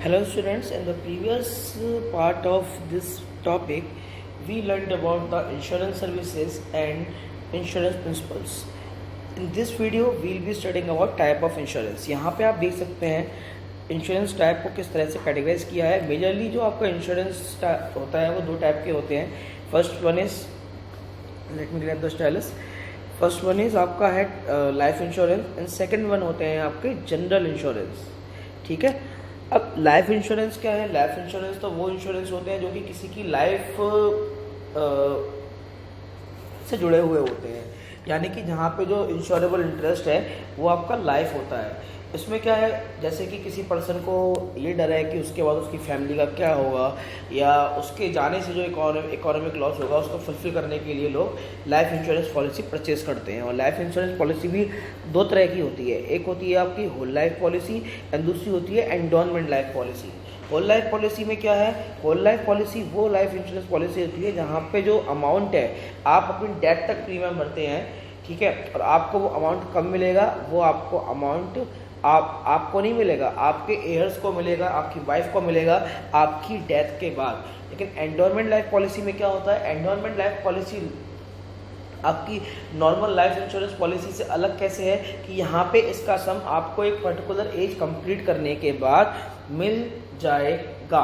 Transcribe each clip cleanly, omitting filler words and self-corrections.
Hello students, in the previous part of this topic we learned about the insurance services and insurance principles. In this video we will be studying about type of insurance. यहाँ पे आप देख सकते हैं insurance type को किस तरह से कैटेगराइज किया है. मेजरली जो आपका इंश्योरेंस होता है वो दो टाइप के होते हैं. First one is, let me grab the stylus. First one is आपका है life insurance and second one होते हैं आपके जनरल इंश्योरेंस. ठीक है. अब लाइफ इंश्योरेंस क्या है? लाइफ इंश्योरेंस तो वो इंश्योरेंस होते हैं जो कि किसी की लाइफ से जुड़े हुए होते हैं, यानी कि जहाँ पे जो इंश्योरेबल इंटरेस्ट है वो आपका लाइफ होता है. इसमें क्या है, जैसे कि किसी पर्सन को ये डर है कि उसके बाद उसकी फैमिली का क्या होगा या उसके जाने से जो इकोनॉमिक लॉस होगा उसको फुलफिल करने के लिए लोग लाइफ इंश्योरेंस पॉलिसी परचेज करते हैं. और लाइफ इंश्योरेंस पॉलिसी भी दो तरह की होती है. एक होती है आपकी होल लाइफ पॉलिसी एंड दूसरी होती है endowment life policy. Whole life policy में क्या है? होल लाइफ पॉलिसी वो लाइफ इंश्योरेंस पॉलिसी होती है जहाँ पे जो अमाउंट है आप अपनी डेथ तक प्रीमियम भरते हैं. ठीक है. और आपको वो अमाउंट कब मिलेगा? वो आपको अमाउंट आपको नहीं मिलेगा, आपके एयर्स को मिलेगा, आपकी वाइफ को मिलेगा आपकी डेथ के बाद. लेकिन एंडोनमेंट लाइफ पॉलिसी में क्या होता है? एंडोनमेंट लाइफ पॉलिसी आपकी नॉर्मल लाइफ इंश्योरेंस पॉलिसी से अलग कैसे है कि यहाँ पे इसका सम आपको एक पर्टिकुलर एज कंप्लीट करने के बाद मिल जाएगा.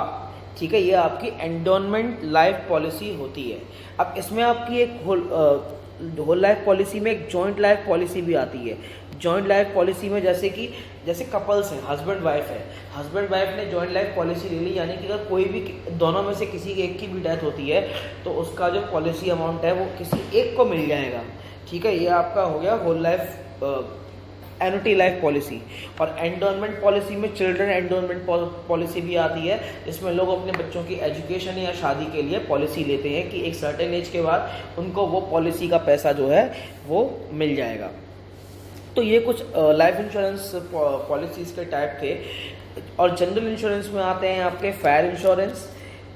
ठीक है. ये आपकी एंडोनमेंट लाइफ पॉलिसी होती है. अब इसमें आपकी एक होल लाइफ पॉलिसी में एक जॉइंट लाइफ पॉलिसी भी आती है. जॉइंट लाइफ पॉलिसी में जैसे कपल्स हैं, हस्बैंड वाइफ है, हस्बैंड वाइफ ने जॉइंट लाइफ पॉलिसी ले ली, यानी कि अगर कोई भी दोनों में से किसी एक की भी डेथ होती है तो उसका जो पॉलिसी अमाउंट है वो किसी एक को मिल जाएगा. ठीक है. ये आपका हो गया whole life annuity life policy. और एंडोनमेंट पॉलिसी में चिल्ड्रन एंडोनमेंट पॉलिसी भी आती है, जिसमें लोग अपने बच्चों की एजुकेशन या शादी के लिए पॉलिसी लेते हैं कि एक सर्टेन एज के बाद उनको वो पॉलिसी का पैसा जो है वो मिल जाएगा. तो ये कुछ लाइफ इंश्योरेंस पॉलिसीज़ के टाइप थे. और जनरल इंश्योरेंस में आते हैं आपके fire insurance,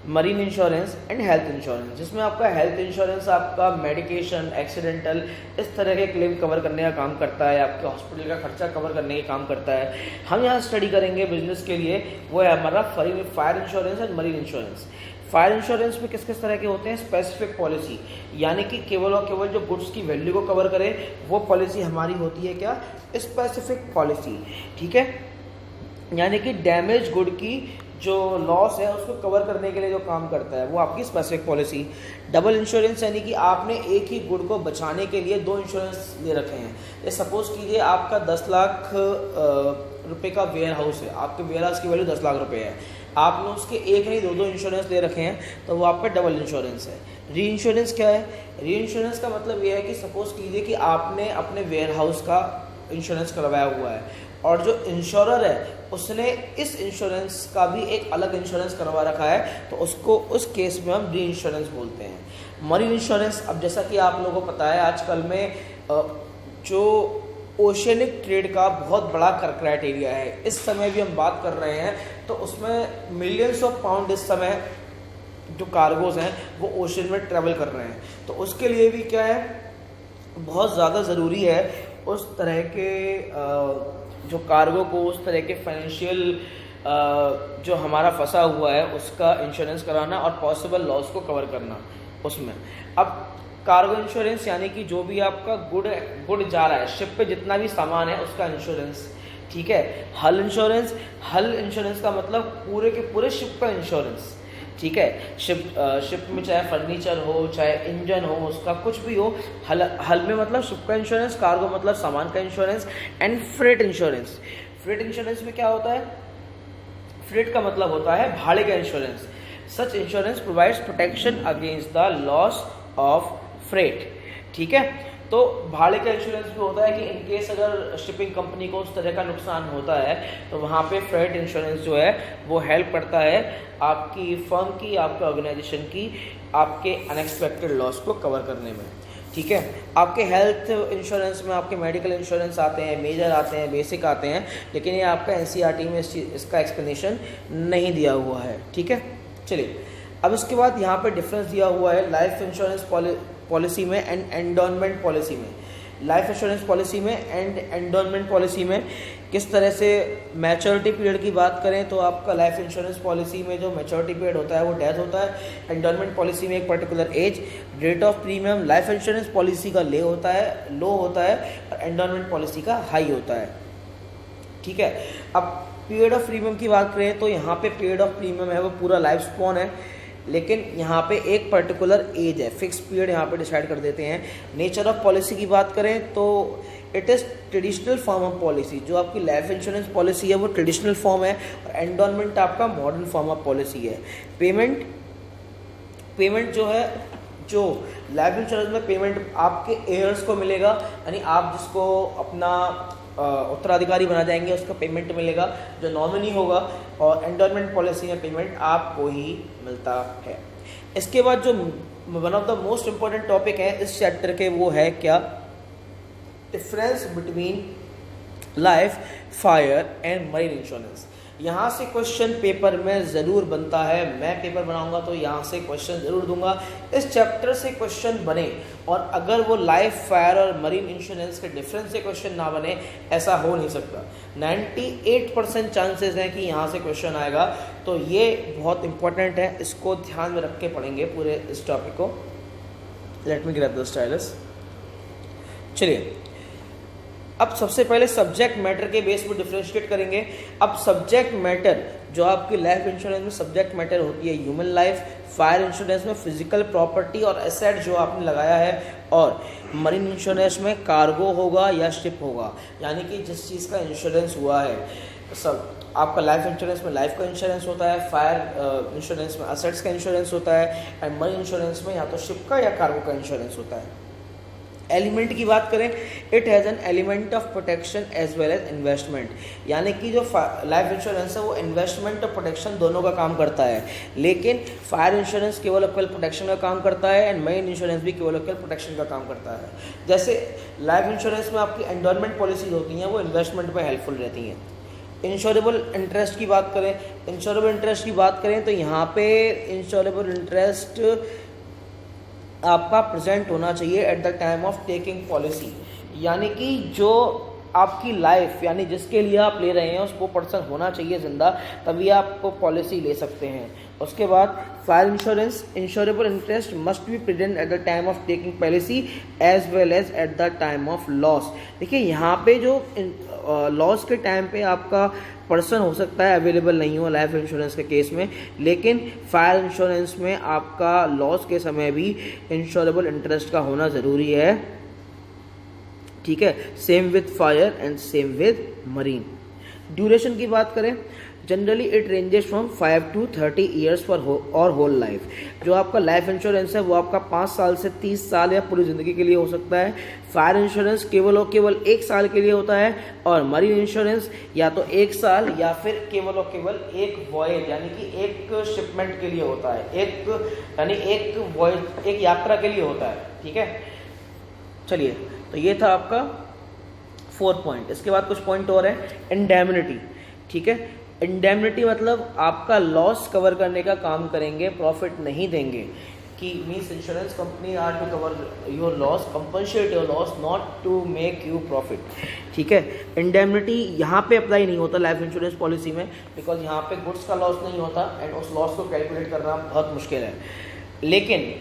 marine insurance and health insurance, जिसमें आपका हेल्थ इंश्योरेंस आपका मेडिकेशन, एक्सीडेंटल, इस तरह के क्लेम कवर करने का काम करता है, आपके हॉस्पिटल का खर्चा कवर करने का काम करता है. हम यहाँ स्टडी करेंगे बिजनेस के लिए, वो है हमारा fire insurance and marine insurance. Fire insurance में किस किस तरह के होते हैं? स्पेसिफिक पॉलिसी, यानी कि केवल और केवल जो गुड्स की वैल्यू को कवर करे वो पॉलिसी हमारी होती है क्या? Specific policy. ठीक है. यानी कि डैमेज गुड की जो लॉस है उसको कवर करने के लिए जो काम करता है वो आपकी स्पेसिफिक पॉलिसी. डबल इंश्योरेंस, यानी कि आपने एक ही गुड को बचाने के लिए दो इंश्योरेंस ले रखे हैं. ये सपोज कीजिए आपका 10 लाख रुपए का वेयर हाउस है, आपके वेयर हाउस की वैल्यू 10 लाख रुपए है, आपने उसके एक नहीं दो इंश्योरेंस ले रखे हैं, तो वो आपका डबल इंश्योरेंस है. री इंश्योरेंस क्या है? री इंश्योरेंस का मतलब ये है कि सपोज कीजिए कि आपने अपने वेयर हाउस का इंश्योरेंस करवाया हुआ है और जो इंश्योरर है उसने इस इंश्योरेंस का भी एक अलग इंश्योरेंस करवा रखा है, तो उसको उस केस में हम री इंश्योरेंस बोलते हैं. मरीन इंश्योरेंस, अब जैसा कि आप लोगों को पता है आजकल में जो ओशियनिक ट्रेड का बहुत बड़ा क्राइटेरिया है, इस समय भी हम बात कर रहे हैं, तो उसमें मिलियंस ऑफ पाउंड इस समय जो कार्गोज हैं वो ओशन में ट्रैवल कर रहे हैं. तो उसके लिए भी क्या है, बहुत ज़्यादा ज़रूरी है उस तरह के जो कार्गो को, उस तरह के फाइनेंशियल जो हमारा फंसा हुआ है उसका इंश्योरेंस कराना और पॉसिबल लॉस को कवर करना उसमें. अब कार्गो इंश्योरेंस, यानी कि जो भी आपका गुड जा रहा है, शिप पे जितना भी सामान है उसका इंश्योरेंस. ठीक है. हल इंश्योरेंस का मतलब पूरे के पूरे शिप का इंश्योरेंस. ठीक है. शिप में चाहे फर्नीचर हो, चाहे इंजन हो, उसका कुछ भी हो, हल में मतलब शिप का इंश्योरेंस, कार्गो मतलब सामान का insurance and freight insurance. Freight insurance में क्या होता है? फ्रेट का मतलब होता है भाड़े का insurance. Such insurance provides protection against the loss of freight. ठीक है. तो भाड़े का इंश्योरेंस भी होता है कि इन केस अगर शिपिंग कंपनी को उस तरह का नुकसान होता है तो वहाँ पे फ्रेट इंश्योरेंस जो है वो हेल्प करता है आपकी फर्म की, आपके ऑर्गेनाइजेशन की, आपके अनएक्सपेक्टेड लॉस को कवर करने में. ठीक है. आपके हेल्थ इंश्योरेंस में आपके मेडिकल इंश्योरेंस आते हैं, मेजर आते हैं, बेसिक आते हैं, लेकिन ये आपका एनसीईआरटी में इसका एक्सप्लेनेशन नहीं दिया हुआ है. ठीक है. चलिए, अब इसके बाद यहाँ पे डिफरेंस दिया हुआ है लाइफ इंश्योरेंस पॉलिसी में एंड एंडोनमेंट पॉलिसी में. लाइफ इंश्योरेंस पॉलिसी में एंड एंडोनमेंट पॉलिसी में किस तरह से मैच्योरिटी पीरियड की बात करें तो आपका लाइफ इंश्योरेंस पॉलिसी में जो मैच्योरिटी पीरियड होता है वो डेथ होता है, एंडोनमेंट पॉलिसी में एक particular age, rate of premium life insurance policy का लो होता है और एंडोनमेंट पॉलिसी का हाई होता है। ठीक है, अब पीरियड ऑफ प्रीमियम की बात करें तो यहाँ पे पीरियड ऑफ प्रीमियम है वो पूरा लाइफ स्पॉन है, लेकिन यहाँ पे एक पर्टिकुलर एज है, फिक्स पीरियड यहाँ पे डिसाइड कर देते हैं। नेचर ऑफ पॉलिसी की बात करें तो it is traditional form of policy. जो आपकी लाइफ इंश्योरेंस पॉलिसी है वो ट्रेडिशनल फॉर्म है और एंडोनमेंट आपका मॉडर्न फॉर्म ऑफ पॉलिसी है। पेमेंट जो है, जो लाइफ इंश्योरेंस में पेमेंट आपके एयर्स को मिलेगा, यानी आप जिसको अपना उत्तराधिकारी बना जाएंगे उसका पेमेंट मिलेगा जो नॉमिनी होगा, और एंडोनमेंट पॉलिसी में पेमेंट आपको ही मिलता है। इसके बाद जो one of the most important topic है इस चैप्टर के वो है क्या, difference between life, fire and marine insurance. यहाँ से क्वेश्चन पेपर में ज़रूर बनता है, मैं पेपर बनाऊंगा तो यहाँ से क्वेश्चन ज़रूर दूंगा। इस चैप्टर से क्वेश्चन बने और अगर वो लाइफ, फायर और मरीन इंश्योरेंस के डिफरेंस से क्वेश्चन ना बने, ऐसा हो नहीं सकता। 98% चांसेस हैं कि यहाँ से क्वेश्चन आएगा, तो ये बहुत इंपॉर्टेंट है, इसको ध्यान में रख के पढ़ेंगे पूरे इस टॉपिक को। Let me grab the stylus. चलिए, अब सबसे पहले सब्जेक्ट मैटर के बेस पर डिफरेंशिएट करेंगे। अब सब्जेक्ट मैटर जो आपकी लाइफ इंश्योरेंस में सब्जेक्ट मैटर होती है ह्यूमन लाइफ, फायर इंश्योरेंस में फिजिकल प्रॉपर्टी और एसेट जो आपने लगाया है, और मरीन इंश्योरेंस में कार्गो होगा या शिप होगा, यानी कि जिस चीज़ का इंश्योरेंस हुआ है। सब आपका लाइफ इंश्योरेंस में लाइफ का इंश्योरेंस होता है, फायर इंश्योरेंस में असेट्स का इंश्योरेंस होता है, एंड मरीन इंश्योरेंस में या तो शिप का या कार्गो का इंश्योरेंस होता है। एलिमेंट की बात करें, it has an element of protection as well as investment, यानी कि जो लाइफ इंश्योरेंस है वो इन्वेस्टमेंट और प्रोटेक्शन दोनों का काम करता है, लेकिन फायर इंश्योरेंस केवल और केवल प्रोटेक्शन का काम करता है एंड मरीन इंश्योरेंस भी केवल और केवल प्रोटेक्शन का काम करता है। जैसे लाइफ इंश्योरेंस में आपकी एंडोनमेंट पॉलिसीज होती हैं वो इन्वेस्टमेंट में हेल्पफुल रहती हैं। इंश्योरेबल इंटरेस्ट की बात करें तो यहाँ पे इंश्योरेबल इंटरेस्ट आपका प्रेजेंट होना चाहिए eight the time of taking policy, यानी कि जो आपकी लाइफ यानी जिसके लिए आप ले रहे हैं उसको पर्सन होना चाहिए जिंदा, तभी आप पॉलिसी ले सकते हैं। उसके बाद fire insurance, insurable interest must be present at the time of taking policy as well as at the time of loss. देखिए यहाँ पे जो लॉस के टाइम पे आपका पर्सन हो सकता है अवेलेबल नहीं हो लाइफ इंश्योरेंस के केस में, लेकिन फायर इंश्योरेंस में आपका लॉस के समय भी इंश्योरेबल इंटरेस्ट का होना ज़रूरी है। ठीक है, same with fire and same with marine. Duration की बात करें, generally it ranges from 5 to 30 years for और होल लाइफ। जो आपका लाइफ इंश्योरेंस है वो आपका 5 साल से 30 साल या पूरी ज़िंदगी के लिए हो सकता है। फायर इंश्योरेंस केवल और केवल 1 साल के लिए होता है, और मरीन इंश्योरेंस या तो 1 साल या फिर केवल और केवल एक वॉयज यानी कि एक शिपमेंट के लिए होता है, एक यात्रा के लिए होता है। ठीक है, चलिए, तो ये था आपका 4 पॉइंट। इसके बाद कुछ पॉइंट और है। इंडेमनिटी, ठीक है, इंडेमनिटी मतलब आपका लॉस कवर करने का काम करेंगे, प्रॉफिट नहीं देंगे, कि means insurance company are to cover your loss, compensate your loss, not to make you profit. ठीक है, इंडेमनिटी यहाँ पे अप्लाई नहीं होता लाइफ इंश्योरेंस पॉलिसी में, बिकॉज यहाँ पे गुड्स का लॉस नहीं होता एंड उस लॉस को कैलकुलेट करना बहुत मुश्किल है। लेकिन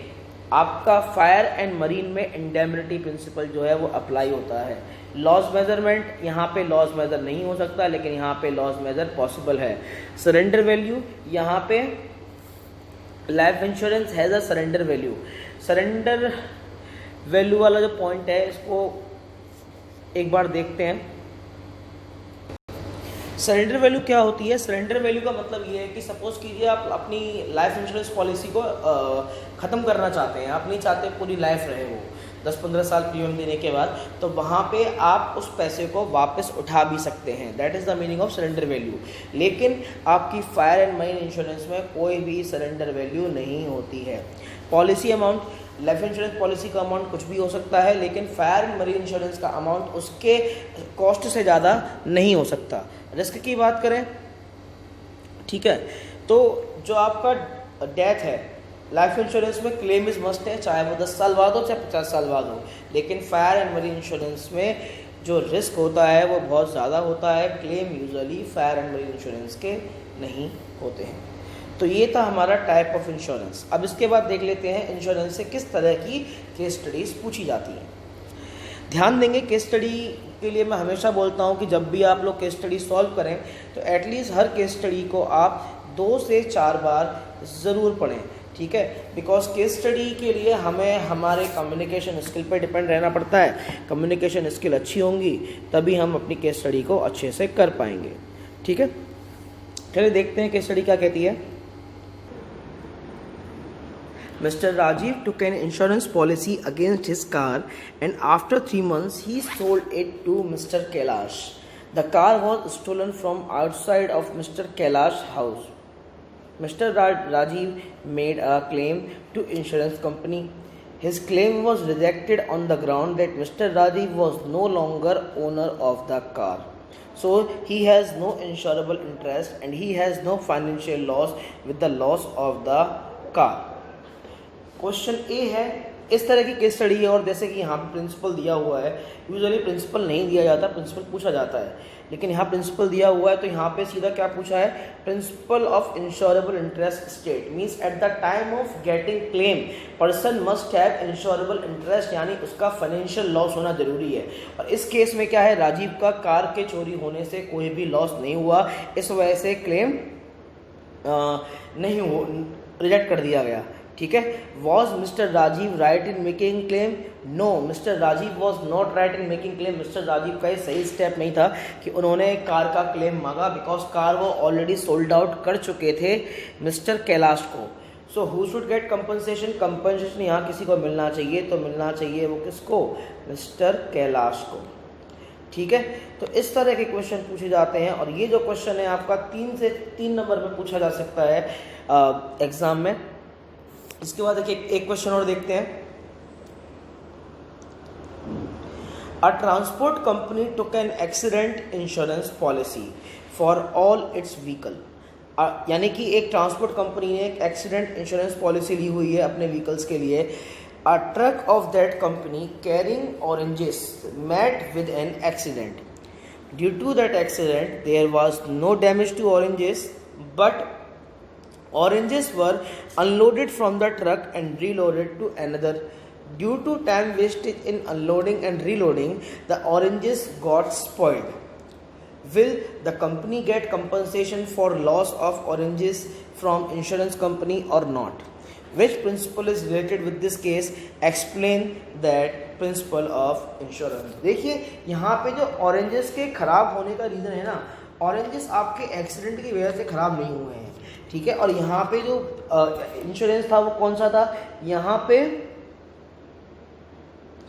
आपका फायर एंड मरीन में इंडेमनिटी प्रिंसिपल जो है वो अप्लाई होता है। लॉस मेजरमेंट, यहाँ पे लॉस मेजर नहीं हो सकता, लेकिन यहाँ पे लॉस मेजर पॉसिबल है। सरेंडर वैल्यू, यहाँ पे life insurance has a surrender value. Surrender value वाला जो पॉइंट है इसको एक बार देखते हैं। सरेंडर वैल्यू क्या होती है? सरेंडर वैल्यू का मतलब ये है कि सपोज कीजिए आप अपनी लाइफ इंश्योरेंस पॉलिसी को ख़त्म करना चाहते हैं, आप नहीं चाहते पूरी लाइफ रहे वो 10-15 साल प्रीमियम देने के बाद, तो वहाँ पे आप उस पैसे को वापस उठा भी सकते हैं। That is the meaning of surrender value. लेकिन आपकी फायर एंड मरीन इंश्योरेंस में कोई भी सरेंडर वैल्यू नहीं होती है। Policy amount, life insurance policy का अमाउंट कुछ भी हो सकता है, लेकिन फायर एंड मरीन इंश्योरेंस का अमाउंट उसके कॉस्ट से ज़्यादा नहीं हो सकता। रिस्क की बात करें, ठीक है, तो जो आपका डेथ है लाइफ इंश्योरेंस में क्लेम इज मस्ट है, चाहे वो 10 साल बाद हो चाहे 50 साल बाद हो। लेकिन फायर एंड मरीन इंश्योरेंस में जो रिस्क होता है वो बहुत ज़्यादा होता है, claim usually fire and marine insurance के नहीं होते हैं। तो ये था हमारा टाइप ऑफ इंश्योरेंस। अब इसके बाद देख लेते हैं इंश्योरेंस से किस तरह की केस स्टडीज़ पूछी जाती हैं। ध्यान देंगे, केस स्टडी के लिए मैं हमेशा बोलता हूँ कि जब भी आप लोग केस स्टडी सॉल्व करें तो एटलीस्ट हर केस स्टडी को आप 2 से 4 बार ज़रूर पढ़ें, ठीक है। बिकॉज केस स्टडी के लिए हमें हमारे कम्युनिकेशन स्किल पे डिपेंड रहना पड़ता है। कम्युनिकेशन स्किल अच्छी होंगी तभी हम अपनी केस स्टडी को अच्छे से कर पाएंगे, ठीक है। चलिए देखते हैं केस स्टडी क्या कहती है। Mr. Rajiv took an insurance policy against his car and after 3 months he sold it to Mr. Kailash. The car was stolen from outside of Mr. Kailash's house. Mr. Rajiv made a claim to insurance company. His claim was rejected on the ground that Mr. Rajiv was no longer owner of the car. So he has no insurable interest and he has no financial loss with the loss of the car. Question A है, इस तरह की case study है और जैसे कि यहाँ पे प्रिंसिपल दिया हुआ है, यूजुअली प्रिंसिपल नहीं दिया जाता, प्रिंसिपल पूछा जाता है, लेकिन यहाँ प्रिंसिपल दिया हुआ है तो यहाँ पे सीधा क्या पूछा है, principle of insurable interest state means eight the time of getting claim person must have insurable interest, यानी उसका फाइनेंशियल लॉस होना जरूरी है। और इस केस में क्या है, राजीव का कार के चोरी होने से कोई भी लॉस नहीं हुआ, इस वजह से क्लेम नहीं हो रिजेक्ट कर दिया गया, ठीक है। Was mister Rajiv right in making claim? No, mister Rajiv was not right in making claim. Mister Rajiv का ये सही स्टेप नहीं था कि उन्होंने कार का क्लेम मांगा, बिकॉज कार वो ऑलरेडी सोल्ड आउट कर चुके थे मिस्टर कैलाश को। So who should get compensation? Compensation यहाँ किसी को मिलना चाहिए, तो मिलना चाहिए वो किसको, मिस्टर कैलाश को, ठीक है। तो इस तरह के क्वेश्चन पूछे जाते हैं और ये जो क्वेश्चन है आपका 3 से 3 नंबर में पूछा जा सकता है एग्जाम में। इसके बाद देखिए एक क्वेश्चन और देखते हैं। अ transport company took an accident insurance policy for all it's vehicle. यानी कि एक ट्रांसपोर्ट कंपनी ने एक एक्सीडेंट इंश्योरेंस पॉलिसी ली हुई है अपने व्हीकल्स के लिए। A truck of that company carrying oranges met with an accident. Due to that accident there was no damage to oranges but oranges were unloaded from the truck and reloaded to another. Due to time wastage in unloading and reloading, the oranges got spoiled. Will the company get compensation for loss of oranges from insurance company or not? Which principle is related with this case? Explain that principle of insurance. देखिए यहाँ पे जो oranges के खराब होने का reason है ना, ऑरेंजेस आपके एक्सीडेंट की वजह से खराब नहीं हुए हैं, ठीक है। और यहाँ पे जो इंश्योरेंस था वो कौन सा था, यहाँ पे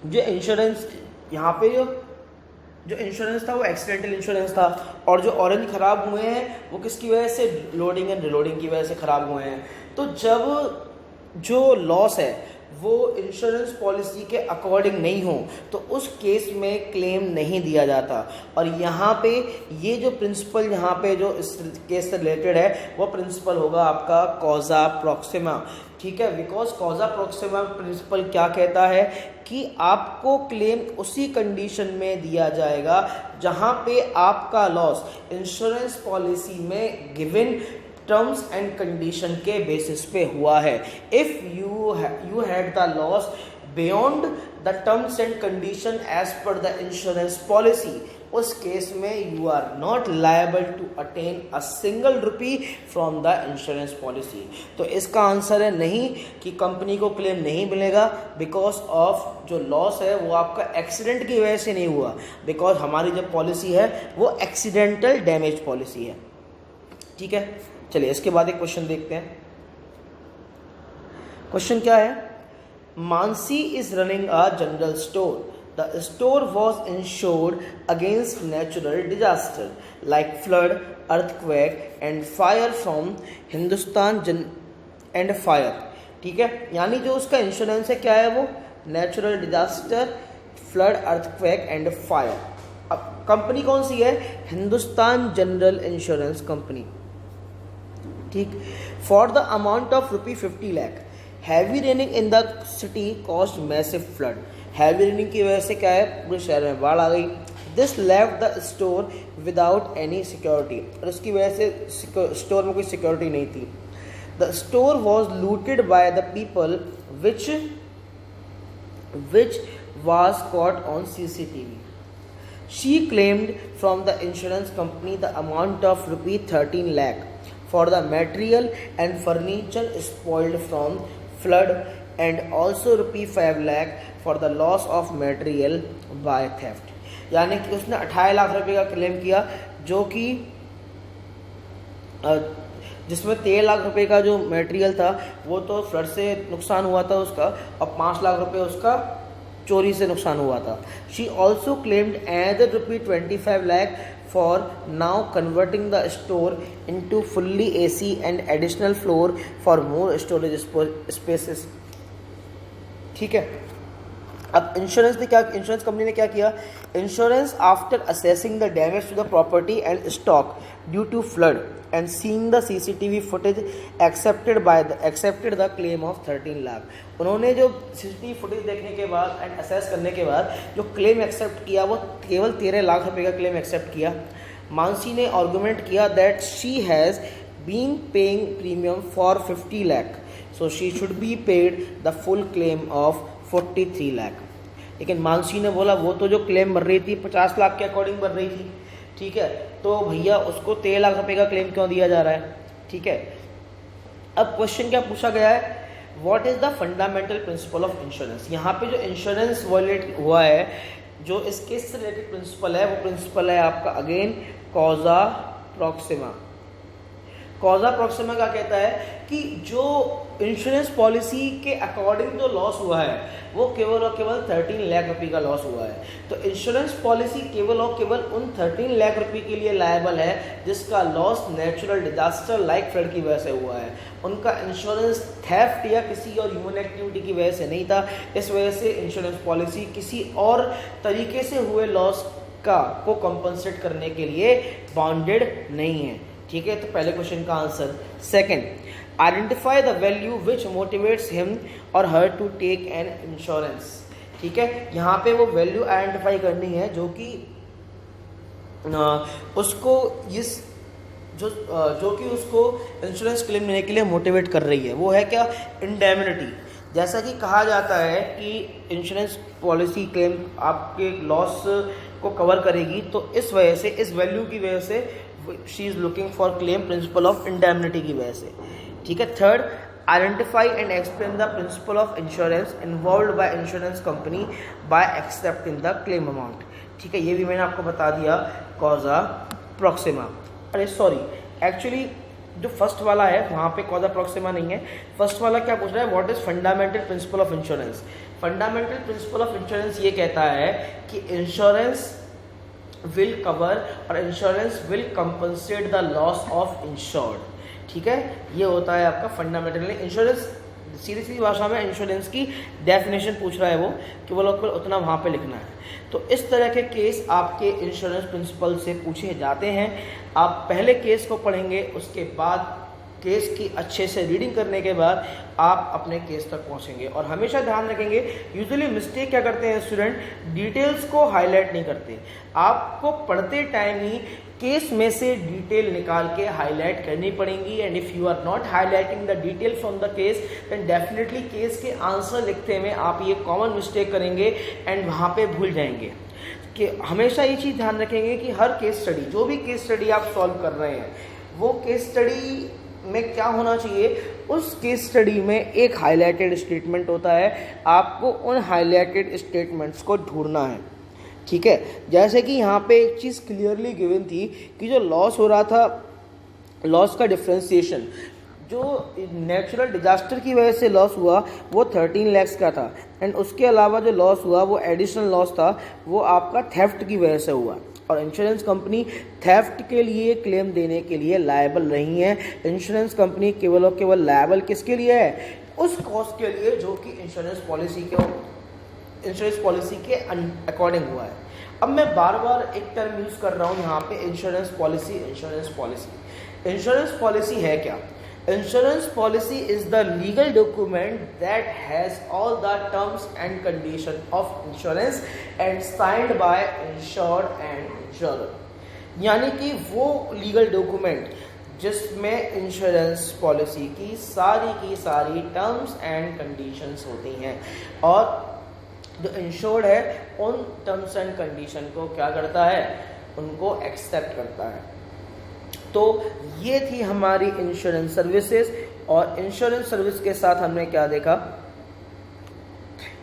जो इंश्योरेंस यहाँ पे जो इंश्योरेंस था वो एक्सीडेंटल इंश्योरेंस था। और जो ऑरेंज खराब हुए हैं वो किसकी वजह से, लोडिंग एंड रिलोडिंग की वजह से खराब हुए हैं। तो जब जो लॉस है वो इंश्योरेंस पॉलिसी के अकॉर्डिंग नहीं हो तो उस केस में क्लेम नहीं दिया जाता। और यहाँ पे ये जो प्रिंसिपल यहाँ पे जो इस केस से रिलेटेड है वो प्रिंसिपल होगा आपका कॉजा प्रॉक्सिमा, ठीक है। बिकॉज कॉजा प्रॉक्सिमा प्रिंसिपल क्या कहता है कि आपको क्लेम उसी कंडीशन में दिया जाएगा जहाँ पे आपका लॉस इंश्योरेंस पॉलिसी में गिवन टर्म्स एंड कंडीशन के बेसिस पे हुआ है। If you had the loss beyond the terms and condition as per the insurance policy, उस केस में you are not liable to attain a single rupee from the insurance policy. तो इसका answer है नहीं कि कंपनी को claim नहीं मिलेगा, बिकॉज ऑफ जो लॉस है वो आपका एक्सीडेंट की वजह से नहीं हुआ, बिकॉज हमारी जो पॉलिसी है वो एक्सीडेंटल डैमेज पॉलिसी है, ठीक है। चलिए इसके बाद एक क्वेश्चन देखते हैं। क्वेश्चन क्या है, Mansi is running a general store. The store was insured against natural disaster like flood, earthquake and fire from Hindustan and fire, ठीक है। यानी जो उसका इंश्योरेंस है क्या है, वो natural disaster, flood, earthquake and fire. अब कंपनी कौन सी है, हिंदुस्तान जनरल इंश्योरेंस कंपनी, ठीक। For the amount of ₹50 lakh, heavy raining in the city cost massive flood. Heavy raining की वजह से क्या है, पूरे शहर में बाढ़ आ गई। This left the store without any security, और उसकी वजह से स्टोर में कोई सिक्योरिटी नहीं थी। The store was looted by the people which was caught on CCTV. She claimed from the insurance company the amount of rupee 13 lakh for the material and furniture spoiled from flood and also rupee 5 lakh for the loss of material by theft. यानी कि उसने 18 लाख रुपए का claim किया, जो कि जिसमें 13 लाख रुपए का जो मटेरियल था वो तो फ्लड से नुकसान हुआ था उसका, और 5 लाख रुपए उसका चोरी से नुकसान हुआ था। She also claimed another rupee 25 lakh for now converting the store into fully AC and additional floor for more storage spaces. ठीक है, अब इंश्योरेंस कंपनी ने क्या किया, insurance after assessing the damage to the property and stock due to flood and seeing the CCTV footage accepted the claim of 13 lakh. उन्होंने जो CCTV footage देखने के बाद एंड असेस करने के बाद जो क्लेम एक्सेप्ट किया वो केवल 13 लाख रुपए का क्लेम एक्सेप्ट किया। मानसी ने आर्गूमेंट किया that she has been paying premium for 50 lakh, so she should be paid the full claim of 43 lakh. लेकिन मानसी ने बोला वो तो जो क्लेम भर रही थी 50 लाख के अकॉर्डिंग भर रही थी, ठीक है, तो भैया उसको 13 लाख रुपए का क्लेम क्यों दिया जा रहा है। ठीक है, अब क्वेश्चन क्या पूछा गया है, what is the fundamental principle of insurance. यहाँ पे जो इंश्योरेंस वायलेट हुआ है, जो इस केस से रिलेटेड प्रिंसिपल है, वो प्रिंसिपल है आपका अगेन कॉजा प्रॉक्सिमा। कॉजा प्रॉक्सिमा क्या कहता है कि जो इंश्योरेंस पॉलिसी के अकॉर्डिंग जो लॉस हुआ है वो केवल और केवल 13 लाख रुपए का लॉस हुआ है। तो इंश्योरेंस पॉलिसी केवल और केवल उन 13 लाख रुपए के लिए लायबल है जिसका loss natural disaster like flood की वजह से हुआ है। उनका इंश्योरेंस थेफ्ट या किसी और ह्यूमन एक्टिविटी की वजह से नहीं था। इस वजह से इंश्योरेंस पॉलिसी किसी और तरीके से हुए लॉस को कंपनसेट करने के लिए बाउंडेड नहीं है। ठीक है, तो पहले क्वेश्चन का answer. Second, identify the value which motivates him or her to take an insurance. ठीक है, यहाँ पे वो वैल्यू आइडेंटिफाई करनी है जो कि उसको इस जो कि उसको इंश्योरेंस क्लेम लेने के लिए मोटिवेट कर रही है। वो है क्या, इंडेमनिटी। जैसा कि कहा जाता है कि इंश्योरेंस पॉलिसी क्लेम आपके लॉस को कवर करेगी, तो इस वजह से, इस वैल्यू की वजह से she is looking for claim principle of indemnity की वजह से। ठीक है, third, identify and explain the principle of insurance involved by insurance company by accepting the claim amount. ठीक है, ये भी मैंने आपको बता दिया कॉजा प्रॉक्सिमा। अरे सॉरी, एक्चुअली जो फर्स्ट वाला है वहाँ पे कॉजा प्रॉक्सिमा नहीं है। फर्स्ट वाला क्या पूछ रहा है, what is fundamental principle of insurance. Fundamental principle of insurance ये कहता है कि इंश्योरेंस विल कवर और insurance will compensate the loss of insured. ठीक है, ये होता है आपका फंडामेंटल इंश्योरेंस। सीधी सीधी भाषा में इंश्योरेंस की डेफिनेशन पूछ रहा है वो, कि वो लोग को उतना वहाँ पे लिखना है। तो इस तरह के केस आपके इंश्योरेंस प्रिंसिपल से पूछे जाते हैं। आप पहले केस को पढ़ेंगे, उसके बाद केस की अच्छे से रीडिंग करने के बाद आप अपने केस तक पहुंचेंगे। और हमेशा ध्यान रखेंगे, यूजुअली मिस्टेक क्या करते हैं स्टूडेंट, डिटेल्स को हाईलाइट नहीं करते। आपको पढ़ते टाइम ही केस में से डिटेल निकाल के हाईलाइट करनी पड़ेंगी। And if you are not highlighting the detail from the case, then definitely case के आंसर लिखते में आप ये कॉमन मिस्टेक करेंगे एंड वहाँ पे भूल जाएंगे। कि हमेशा ये चीज़ ध्यान रखेंगे कि हर केस स्टडी, जो भी केस स्टडी आप सॉल्व कर रहे हैं, वो केस स्टडी में क्या होना चाहिए, उस केस स्टडी में एक हाईलाइटेड स्टेटमेंट होता है। आपको उन हाईलाइटेड स्टेटमेंट्स को ढूंढना है। ठीक है, जैसे कि यहाँ पे एक चीज़ क्लियरली गिवन थी कि जो लॉस हो रहा था, लॉस का डिफ्रेंसिएशन जो नेचुरल डिजास्टर की वजह से लॉस हुआ वो 13 लाख का था। एंड उसके अलावा जो लॉस हुआ वो एडिशनल लॉस था, वो आपका थेफ्ट की वजह से हुआ। और इंश्योरेंस कंपनी थेफ्ट के लिए क्लेम देने के लिए लायबल नहीं है। इंश्योरेंस कंपनी केवल और केवल लायबल किसके लिए है, उस कॉस्ट के लिए जो कि इंश्योरेंस पॉलिसी के अकॉर्डिंग हुआ है। अब मैं बार बार एक टर्म यूज़ कर रहा हूँ यहाँ पे, इंश्योरेंस पॉलिसी। इंश्योरेंस पॉलिसी है क्या, Insurance policy is the legal document that has all the terms and conditions of insurance and signed by insured and insurer. यानी कि वो लीगल डॉक्यूमेंट जिसमें इंश्योरेंस पॉलिसी की सारी टर्म्स एंड कंडीशंस होती हैं और जो इंश्योर्ड है उन टर्म्स एंड कंडीशन को क्या करता है, उनको एक्सेप्ट करता है। तो ये थी हमारी इंश्योरेंस सर्विसेज, और इंश्योरेंस सर्विस के साथ हमने क्या देखा,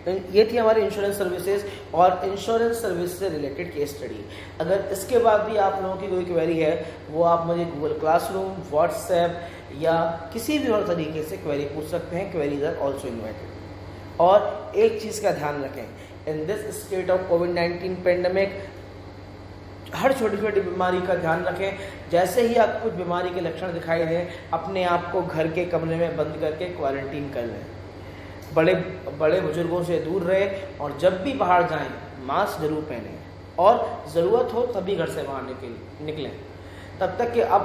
ये थी हमारी इंश्योरेंस सर्विसेज और इंश्योरेंस सर्विस से रिलेटेड केस स्टडी। अगर इसके बाद भी आप लोगों की कोई क्वेरी है वो आप मुझे गूगल क्लासरूम, व्हाट्सएप या किसी भी और तरीके से क्वेरी पूछ सकते हैं। Queries are also invited. और एक चीज़ का ध्यान रखें, इन दिस स्टेट ऑफ कोविड-19 पेंडेमिक हर छोटी छोटी बीमारी का ध्यान रखें। जैसे ही आपको कुछ बीमारी के लक्षण दिखाई दें, अपने आप को घर के कमरे में बंद करके क्वारंटीन कर लें। बड़े बुजुर्गों से दूर रहें और जब भी बाहर जाएं मास्क जरूर पहनें और ज़रूरत हो तभी घर से बाहर निकलें। तब तक कि अब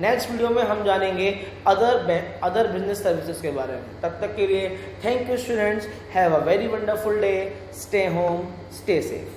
नेक्स्ट वीडियो में हम जानेंगे अदर बिजनेस सर्विसेज के बारे में। तब तक के लिए thank you students, have a very wonderful day, stay home, stay safe.